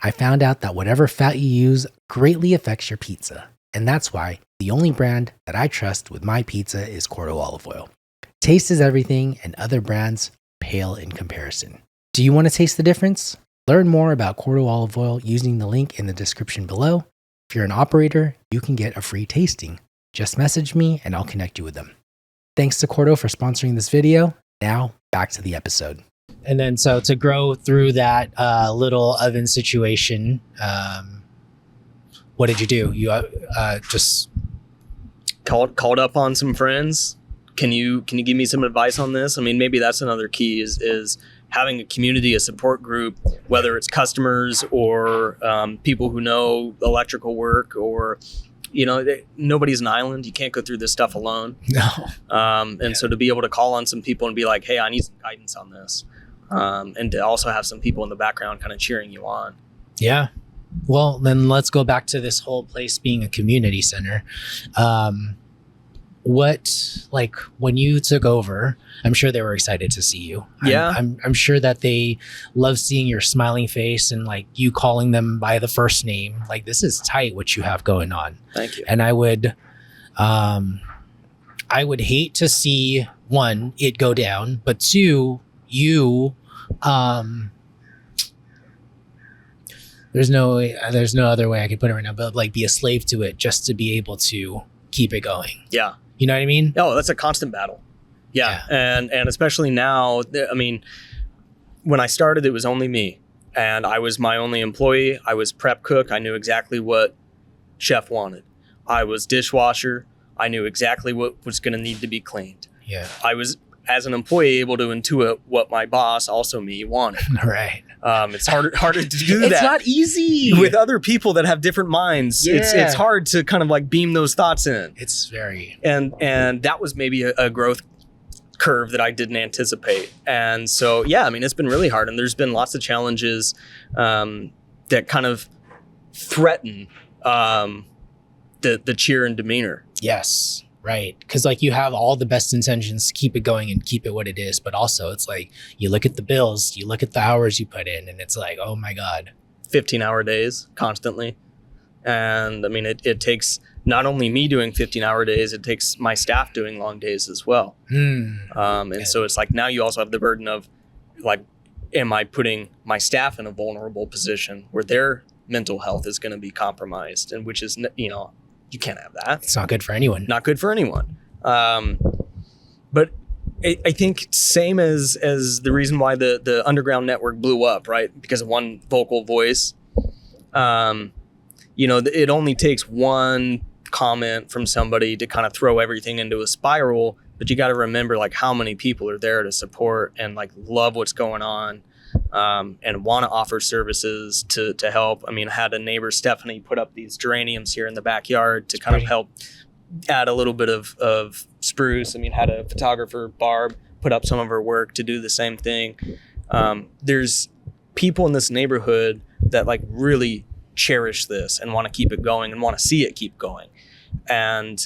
I found out that whatever fat you use greatly affects your pizza. And that's why the only brand that I trust with my pizza is Cordo Olive Oil. Taste is everything, and other brands pale in comparison. Do you want to taste the difference? Learn more about Cordo Olive Oil using the link in the description below. If you're an operator, you can get a free tasting. Just message me and I'll connect you with them. Thanks to Cordo for sponsoring this video. Now, back to the episode. And then, so to grow through that little oven situation, what did you do? You just called up on some friends. Can you give me some advice on this? Maybe that's another key is having a community, a support group, whether it's customers or people who know electrical work, or nobody's an island. You can't go through this stuff alone. No. So to be able to call on some people and be like, hey, I need some guidance on this, and to also have some people in the background kind of cheering you on. Yeah. Well, then let's go back to this whole place being a community center. When you took over, I'm sure they were excited to see you. Yeah. I'm sure that they love seeing your smiling face and like you calling them by the first name. Like, this is tight what you have going on. Thank you. And I would hate to see, one, it go down, but two, you, there's no other way I could put it right now, but like be a slave to it just to be able to keep it going. Yeah. You know what I mean? Oh, that's a constant battle. Yeah. And especially now, when I started, it was only me and I was my only employee. I was prep cook. I knew exactly what chef wanted. I was dishwasher. I knew exactly what was going to need to be cleaned. Yeah. I was, as an employee, able to intuit what my boss, also me, wanted. Right. It's harder to do that. It's not easy with other people that have different minds. Yeah. It's hard to kind of like beam those thoughts in. It's very, and that was maybe a growth curve that I didn't anticipate. And so, yeah, it's been really hard. And there's been lots of challenges that kind of threaten the cheer and demeanor. yes. Right. Because like you have all the best intentions to keep it going and keep it what it is. But also it's like you look at the bills, you look at the hours you put in, and it's like, oh my God. 15-hour days constantly. And it takes not only me doing 15-hour days, it takes my staff doing long days as well. So it's like now you also have the burden of like, am I putting my staff in a vulnerable position where their mental health is going to be compromised? And which is, you can't have that. It's not good for anyone. Not good for anyone. But I think same as the reason why the underground network blew up, right? Because of one vocal voice. It only takes one comment from somebody to kind of throw everything into a spiral. But you got to remember like how many people are there to support and like love what's going on. And want to offer services to help. I had a neighbor, Stephanie, put up these geraniums here in the backyard to kind of help add a little bit of spruce. Had a photographer, Barb, put up some of her work to do the same thing. There's people in this neighborhood that like really cherish this and want to keep it going and want to see it keep going. And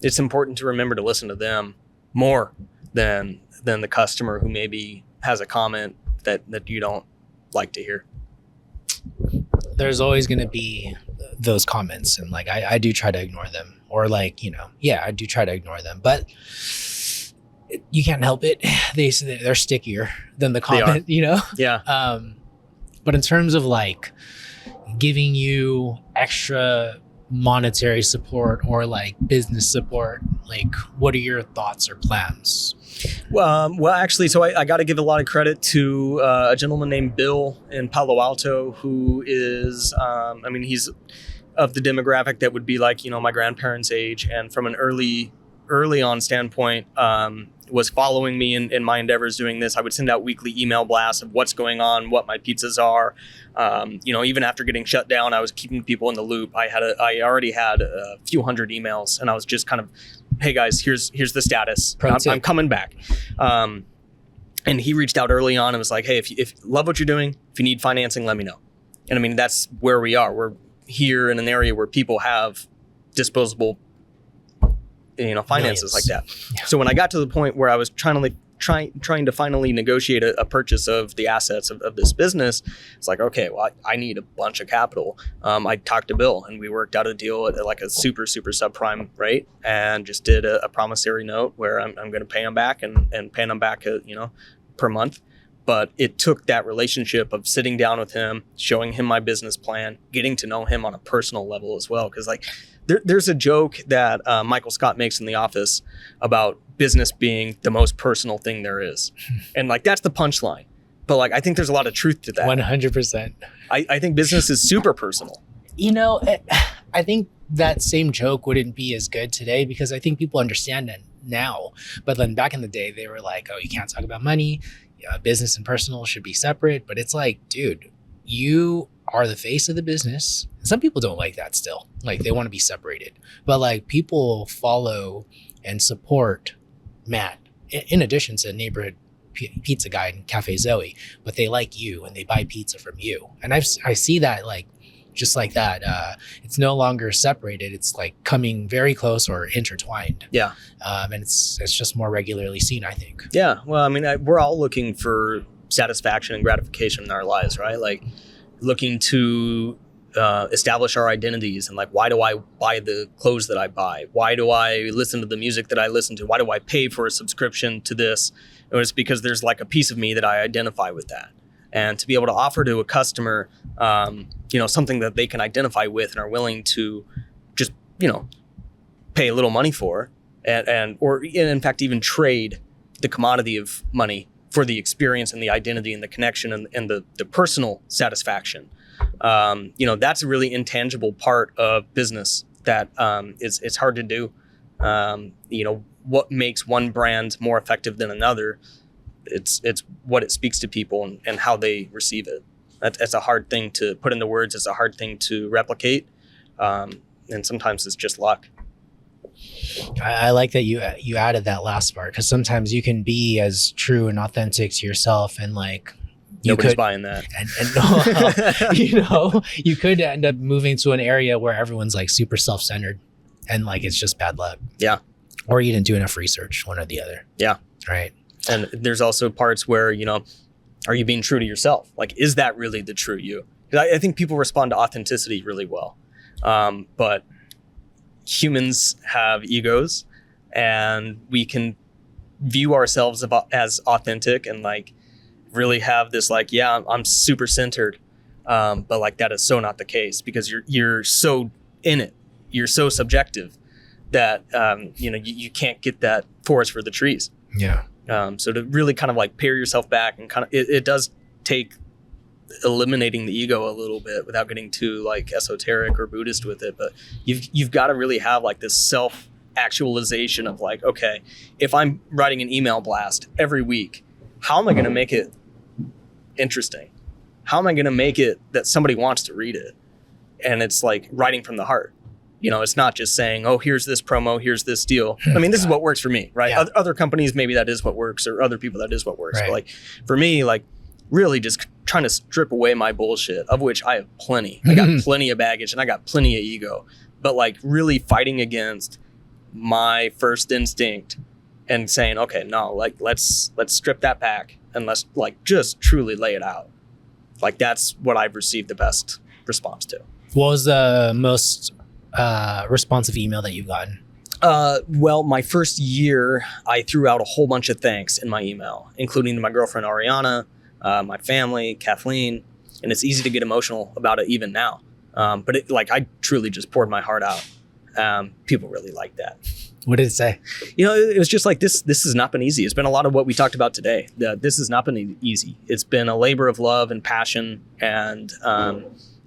it's important to remember to listen to them more than the customer who maybe has a comment that you don't like to hear. There's always going to be those comments, and like I do try to ignore them, or like I do try to ignore them, but you can't help it. They're stickier than the comment, Yeah. But in terms of like giving you extra monetary support or like business support? Like, what are your thoughts or plans? Well, actually, so I got to give a lot of credit to a gentleman named Bill in Palo Alto, who is, he's of the demographic that would be like, my grandparents' age, and from an early on standpoint, was following me in my endeavors doing this. I would send out weekly email blasts of what's going on, what my pizzas are. Even after getting shut down, I was keeping people in the loop. I already had a few hundred emails, and I was just kind of, hey guys, here's the status. I'm coming back. And he reached out early on and was like, hey, if you love what you're doing, if you need financing, let me know. And I mean, that's where we are. We're here in an area where people have disposable finances Millions. like that. Yeah. So when I got to the point where I was trying to finally negotiate a purchase of the assets of this business, it's like, okay, well, I need a bunch of capital. I talked to Bill and we worked out a deal at like a super, super subprime rate, and just did a promissory note where I'm going to pay him back and paying him back, per month. But it took that relationship of sitting down with him, showing him my business plan, getting to know him on a personal level as well. Because like there's a joke that Michael Scott makes in The Office about business being the most personal thing there is. And like, that's the punchline. But like, I think there's a lot of truth to that. 100%. I think business is super personal. I think that same joke wouldn't be as good today because I think people understand it now. But then back in the day, they were like, oh, you can't talk about money. Business and personal should be separate. But it's like, dude, you are the face of the business. Some people don't like that still. Like, they want to be separated. But like, people follow and support Matt, in addition to neighborhood pizza guy and Cafe Zoe, but they like you and they buy pizza from you. And I see that, like, just like that. It's no longer separated. It's like coming very close or intertwined. Yeah. And it's just more regularly seen, I think. Yeah. Well, I mean, we're all looking for satisfaction and gratification in our lives, right? Like, looking to establish our identities, and like, why do I buy the clothes that I buy? Why do I listen to the music that I listen to? Why do I pay for a subscription to this? And it's because there's like a piece of me that I identify with that. And to be able to offer to a customer, something that they can identify with and are willing to just, pay a little money for, or in fact, even trade the commodity of money for the experience and the identity and the connection and the personal satisfaction. That's a really intangible part of business that it's hard to do. What makes one brand more effective than another? It's what it speaks to people and how they receive it. That's a hard thing to put into words. It's a hard thing to replicate. And sometimes it's just luck. I like that you added that last part, because sometimes you can be as true and authentic to yourself, and like, nobody's buying that. You could end up moving to an area where everyone's like super self-centered and like, it's just bad luck. Yeah. Or you didn't do enough research, one or the other. Yeah. Right. And there's also parts where, are you being true to yourself? Like, is that really the true you? 'Cause I think people respond to authenticity really well. But humans have egos, and we can view ourselves as authentic and like really have this like, yeah, I'm super centered. But like, that is so not the case, because you're so in it. You're so subjective that, you can't get that forest for the trees. Yeah. So to really kind of like pare yourself back and kind of, it does take eliminating the ego a little bit without getting too like esoteric or Buddhist with it. But you've got to really have like this self-actualization of like, okay, if I'm writing an email blast every week, how am I going to make it interesting? How am I going to make it that somebody wants to read it? And it's like writing from the heart. It's not just saying, oh, here's this promo, here's this deal. I mean, this is what works for me, right? Yeah. Other companies, maybe that is what works, or other people, that is what works. Right. But like, for me, like, really just trying to strip away my bullshit, of which I have plenty. I got plenty of baggage and I got plenty of ego. But like, really fighting against my first instinct and saying, okay, no, like, let's strip that back and let's like just truly lay it out. Like, that's what I've received the best response to. What was the most responsive email that you've gotten? Well, my first year, I threw out a whole bunch of thanks in my email, including to my girlfriend, Ariana, my family, Kathleen, and it's easy to get emotional about it even now. But I truly just poured my heart out. People really liked that. What did it say? It was just like, this has not been easy. It's been a lot of what we talked about today. This has not been easy. It's been a labor of love and passion, and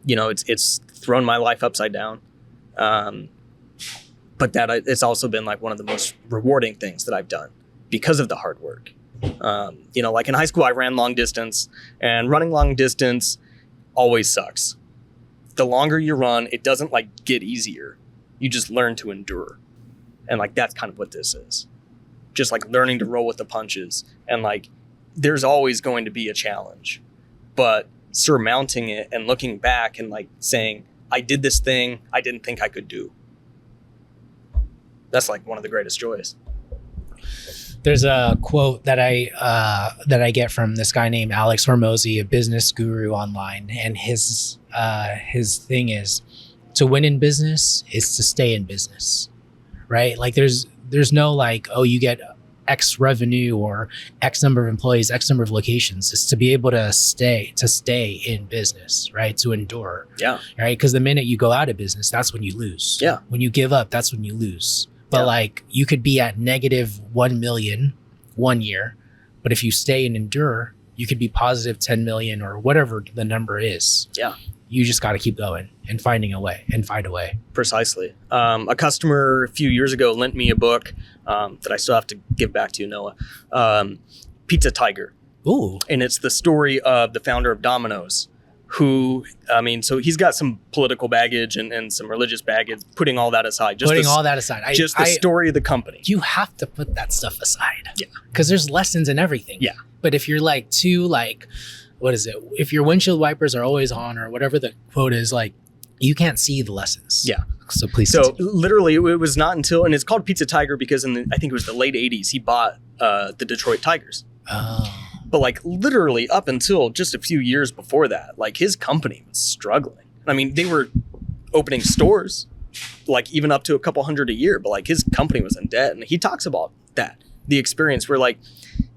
it's thrown my life upside down. But it's also been like one of the most rewarding things that I've done because of the hard work. Like in high school, I ran long distance, and running long distance always sucks. The longer you run, it doesn't like get easier. You just learn to endure. And like, that's kind of what this is. Just like learning to roll with the punches. And like, there's always going to be a challenge, but surmounting it and looking back and like saying, I did this thing I didn't think I could do. That's like one of the greatest joys. There's a quote that I get from this guy named Alex Hormozy, a business guru online, and his thing is, to win in business is to stay in business, right? Like there's no like, oh, you get X revenue or X number of employees, X number of locations. It's to be able to stay in business, right? To endure. Yeah. Right. Because the minute you go out of business, that's when you lose. Yeah. When you give up, that's when you lose. But like, you could be at negative 1 million 1 year, but if you stay and endure, you could be positive 10 million or whatever the number is. Yeah. You just got to keep going and finding a way and find a way. Precisely. A customer a few years ago lent me a book that I still have to give back to you, Noah. Pizza Tiger. Ooh. And it's the story of the founder of Domino's, who, so he's got some political baggage and some religious baggage, putting all that aside. The story of the company. You have to put that stuff aside. Yeah. Because there's lessons in everything. Yeah. But if you're like too like, what is it? If your windshield wipers are always on or whatever the quote is, like, you can't see the lessons. Yeah. So please. So continue. literally it was not until, and it's called Pizza Tiger because I think it was the late 80s, he bought the Detroit Tigers. Oh. But like literally up until just a few years before that, like his company was struggling. I mean, they were opening stores, like even up to a couple hundred a year, but like his company was in debt. And he talks about that, the experience where like,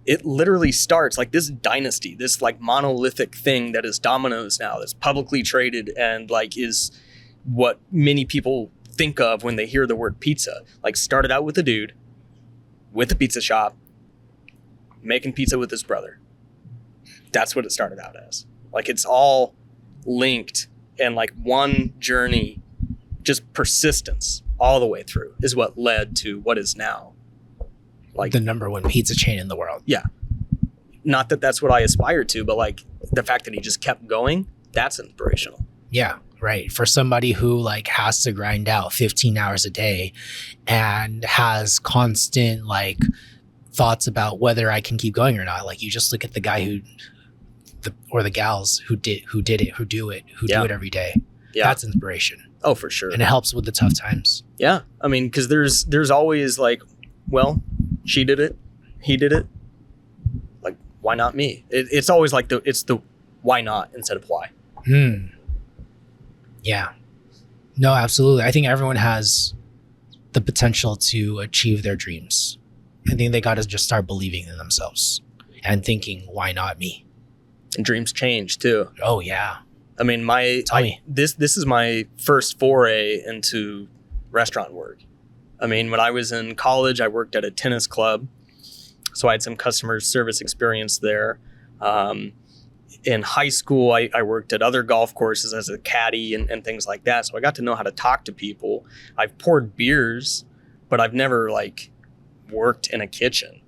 it literally starts like this dynasty, this like monolithic thing that is Domino's now, that's publicly traded and like is what many people think of when they hear the word pizza. Like started out with a dude with a pizza shop making pizza with his brother. That's what it started out as. Like it's all linked, and like one journey, just persistence all the way through is what led to what is now like the number one pizza chain in the world. Yeah. Not that that's what I aspired to, but like the fact that he just kept going, that's inspirational. Yeah, right. For somebody who like has to grind out 15 hours a day and has constant like thoughts about whether I can keep going or not. Like you just look at the guy or the gals who do it every day. Yeah. That's inspiration. Oh, for sure. And it helps with the tough times. Yeah. I mean, because there's always like, well, she did it, he did it. Like, why not me? It's always like it's the why not instead of why. Yeah. No, absolutely. I think everyone has the potential to achieve their dreams. I think they got to just start believing in themselves and thinking, why not me? And dreams change too. Oh yeah. I mean, this is my first foray into restaurant work. I mean, when I was in college, I worked at a tennis club, so I had some customer service experience there. In high school, I worked at other golf courses as a caddy and things like that, so I got to know how to talk to people. I've poured beers, but I've never like worked in a kitchen.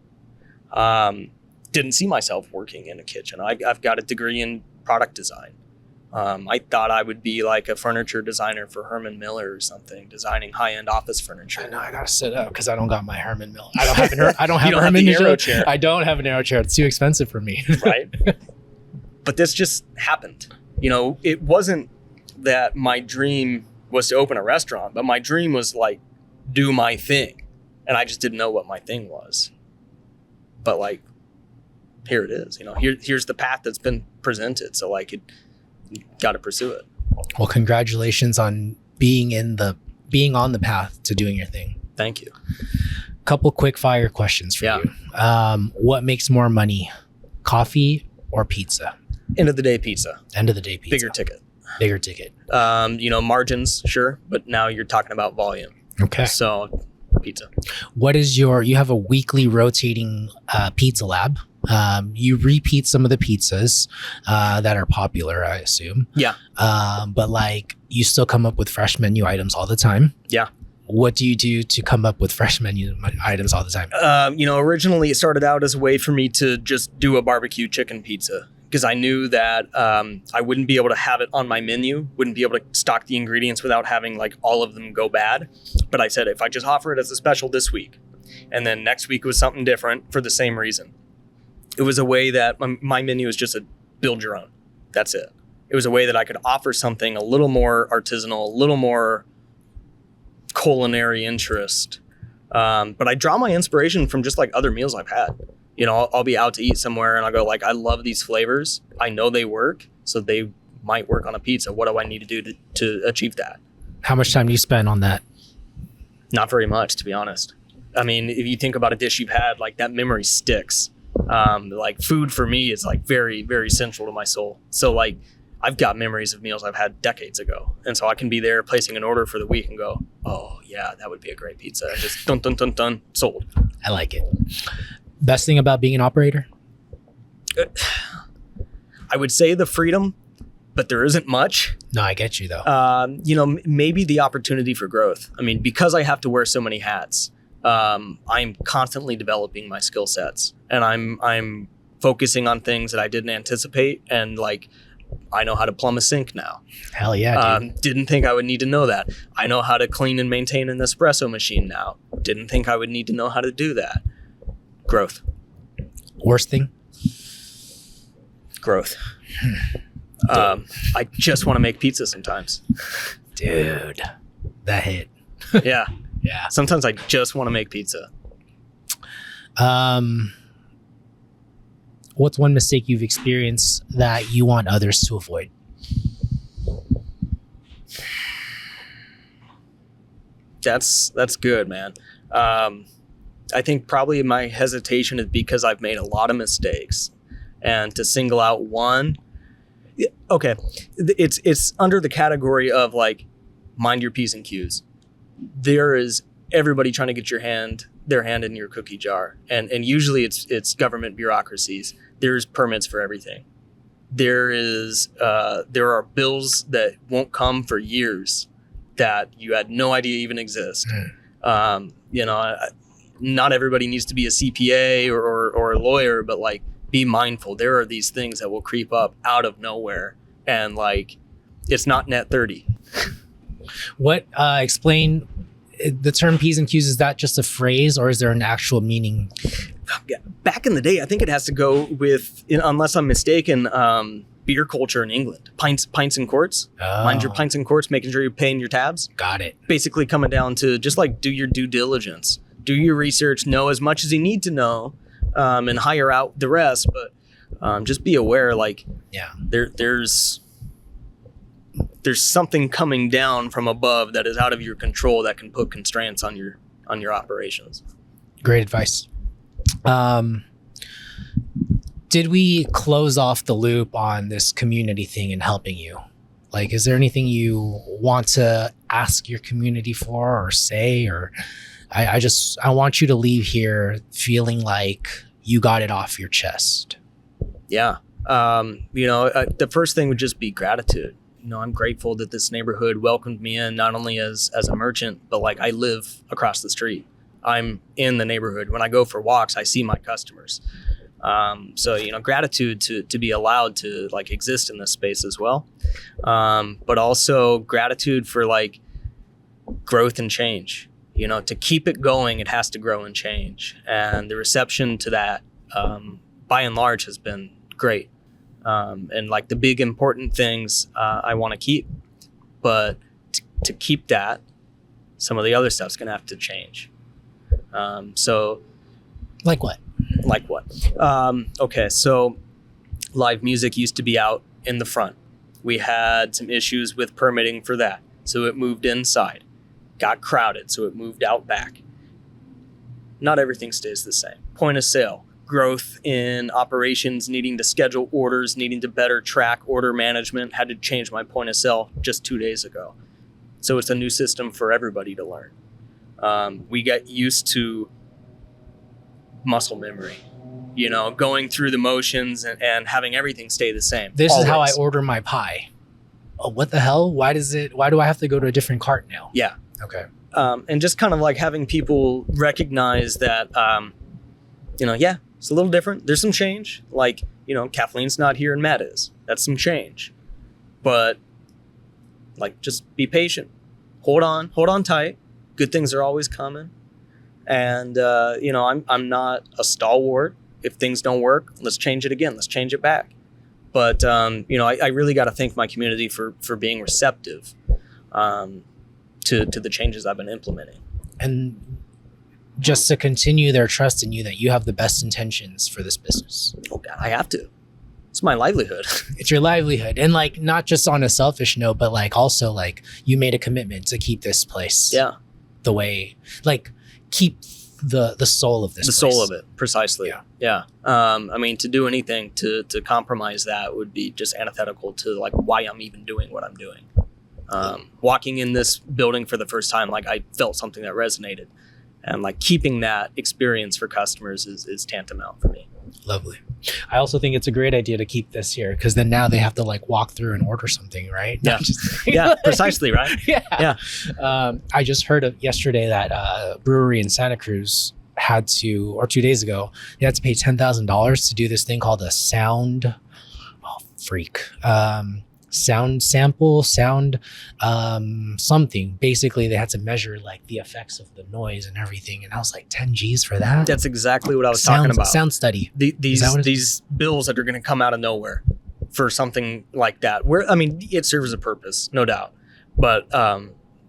Didn't see myself working in a kitchen. I've got a degree in product design. I thought I would be like a furniture designer for Herman Miller or something, designing high-end office furniture. I know I gotta sit up because I don't got my Herman Miller. I don't have a Herman Miller chair. I don't have an arrow chair. It's too expensive for me. Right. But this just happened. It wasn't that my dream was to open a restaurant, but my dream was like do my thing, and I just didn't know what my thing was. But like, here it is. Here's the path that's been presented. So like got to pursue it. Well, congratulations on being on the path to doing your thing. Thank you. Couple quick fire questions for you. What makes more money, coffee or pizza? End of the day pizza. End of the day pizza. Bigger ticket. Bigger ticket. Margins, sure, but now you're talking about volume. Okay. So pizza. What is you have a weekly rotating pizza lab. You repeat some of the pizzas that are popular, I assume. Yeah. But like you still come up with fresh menu items all the time. Yeah. What do you do to come up with fresh menu items all the time? Originally it started out as a way for me to just do a barbecue chicken pizza because I knew that I wouldn't be able to have it on my menu, wouldn't be able to stock the ingredients without having like all of them go bad. But I said, if I just offer it as a special this week, and then next week was something different for the same reason. It was a way that my menu is just a build your own. That's it. It was a way that I could offer something a little more artisanal, a little more culinary interest. But I draw my inspiration from just like other meals I've had. I'll be out to eat somewhere and I'll go like, I love these flavors. I know they work, so they might work on a pizza. What do I need to do to achieve that? How much time do you spend on that? Not very much, to be honest. I mean, if you think about a dish you've had, like that memory sticks. Like food for me is like very, very central to my soul. So like I've got memories of meals I've had decades ago. And so I can be there placing an order for the week and go, oh yeah, that would be a great pizza. And just dun, dun, dun, dun, sold. I like it. Best thing about being an operator? I would say the freedom, but there isn't much. No, I get you though. Maybe the opportunity for growth. I mean, because I have to wear so many hats, I'm constantly developing my skill sets, and I'm focusing on things that I didn't anticipate. And like, I know how to plumb a sink now. Hell yeah, dude. Didn't think I would need to know that. I know how to clean and maintain an espresso machine now. Didn't think I would need to know how to do that. Growth. Worst thing? Growth. I just want to make pizza sometimes. Dude, that hit. Yeah. Yeah. Sometimes I just want to make pizza. What's one mistake you've experienced that you want others to avoid? That's good, man. I think probably my hesitation is because I've made a lot of mistakes, and to single out one, okay, it's under the category of like mind your P's and Q's. There is everybody trying to get their hand in your cookie jar, and usually it's government bureaucracies. There's permits for everything. There are bills that won't come for years that you had no idea even exist. Not everybody needs to be a CPA or a lawyer, but like be mindful. There are these things that will creep up out of nowhere, and like it's not net 30. What explain the term P's and Q's? Is that just a phrase, or is there an actual meaning? Back in the day, I think it has to go with, unless I'm mistaken, beer culture in England. Pints and quarts. Oh. Mind your pints and quarts, making sure you're paying your tabs. Got it. Basically coming down to just like do your due diligence, do your research, know as much as you need to know, and hire out the rest. But just be aware, like, yeah, there's something coming down from above that is out of your control that can put constraints on your operations. Great advice. Did we close off the loop on this community thing and helping you? Like, is there anything you want to ask your community for or say? Or I want you to leave here feeling like you got it off your chest. Yeah. The first thing would just be gratitude. I'm grateful that this neighborhood welcomed me in, not only as a merchant, but like I live across the street. I'm in the neighborhood. When I go for walks, I see my customers. So gratitude to be allowed to like exist in this space as well. But also gratitude for like growth and change. To keep it going, it has to grow and change. And the reception to that, by and large, has been great. And like the big important things I want to keep, but to keep that, some of the other stuff's gonna have to change. So, like what? Okay, so live music used to be out in the front. We had some issues with permitting for that, so it moved inside. Got crowded, so it moved out back. Not everything stays the same. Point of sale. growth in operations, needing to schedule orders, needing to better track order management, had to change my point of sale just 2 days ago. So it's a new system for everybody to learn. We get used to muscle memory, going through the motions and having everything stay the same. This always. is how I order my pie. Oh, what the hell? Why do I have to go to a different cart now? Yeah. Okay. And just kind of like having people recognize that, yeah, it's a little different. There's some change. Like, Kathleen's not here and Matt is. That's some change. But like, just be patient. Hold on tight. Good things are always coming. And, I'm not a stalwart. If things don't work, let's change it again. Let's change it back. But, I really got to thank my community for being receptive to the changes I've been implementing. And just to continue their trust in you that you have the best intentions for this business. Oh, God, I have to. It's my livelihood. It's your livelihood. And like, not just on a selfish note, but like also like you made a commitment to keep this place. Yeah. The way, like keep the soul of this the place. soul of it, precisely. Yeah. To do anything to compromise that would be just antithetical to like why I'm even doing what I'm doing. Walking in this building for the first time, like I felt something that resonated, and like keeping that experience for customers is tantamount for me. Lovely. I also think it's a great idea to keep this here because then now they have to like walk through and order something, right? Yeah. Yeah, precisely, right? Yeah. I just heard yesterday that a brewery in Santa Cruz had to, or 2 days ago, they had to pay $10,000 to do this thing called a sound sample, something. Basically, they had to measure like the effects of the noise and everything. And I was like, 10 G's for that? That's exactly what I was talking about. Sound study. These bills that are going to come out of nowhere for something like that. It serves a purpose, no doubt. But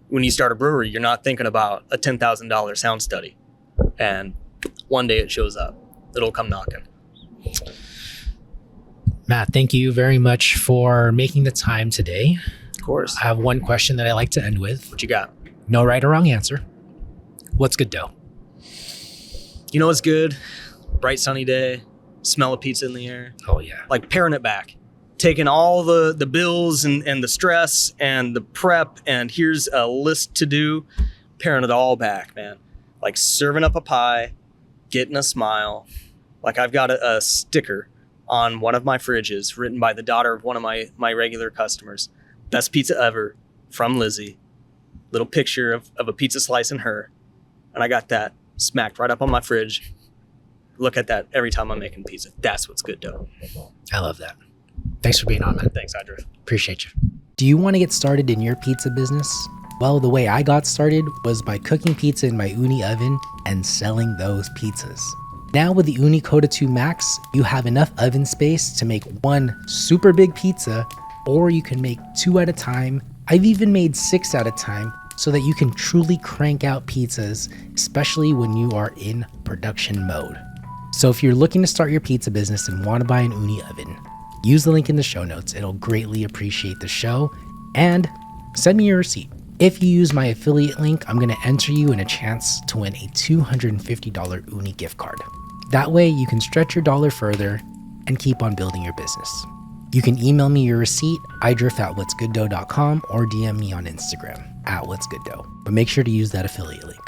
when you start a brewery, you're not thinking about a $10,000 sound study. And one day it shows up. It'll come knocking. Matt, thank you very much for making the time today. Of course. I have one question that I like to end with. What you got? No right or wrong answer. What's good dough? You know what's good? Bright sunny day, smell of pizza in the air. Oh yeah. Like paring it back. Taking all the bills and the stress and the prep and here's a list to do. Paring it all back, man. Like serving up a pie, getting a smile. Like I've got a sticker on one of my fridges written by the daughter of one of my regular customers. Best pizza ever from Lizzie. Little picture of a pizza slice and her. And I got that smacked right up on my fridge. Look at that every time I'm making pizza. That's what's good dough. I love that. Thanks for being on, man. Thanks, Andrew. Appreciate you. Do you want to get started in your pizza business? Well, the way I got started was by cooking pizza in my Uni oven and selling those pizzas. Now with the Uni Coda 2 Max, you have enough oven space to make one super big pizza, or you can make 2 at a time. I've even made 6 at a time so that you can truly crank out pizzas, especially when you are in production mode. So if you're looking to start your pizza business and want to buy an Uni oven, use the link in the show notes. It'll greatly appreciate the show, and send me your receipt. If you use my affiliate link, I'm going to enter you in a chance to win a $250 Uni gift card. That way you can stretch your dollar further and keep on building your business. You can email me your receipt, idrift@whatsgooddough.com, or DM me on Instagram @whatsgooddough. But make sure to use that affiliate link.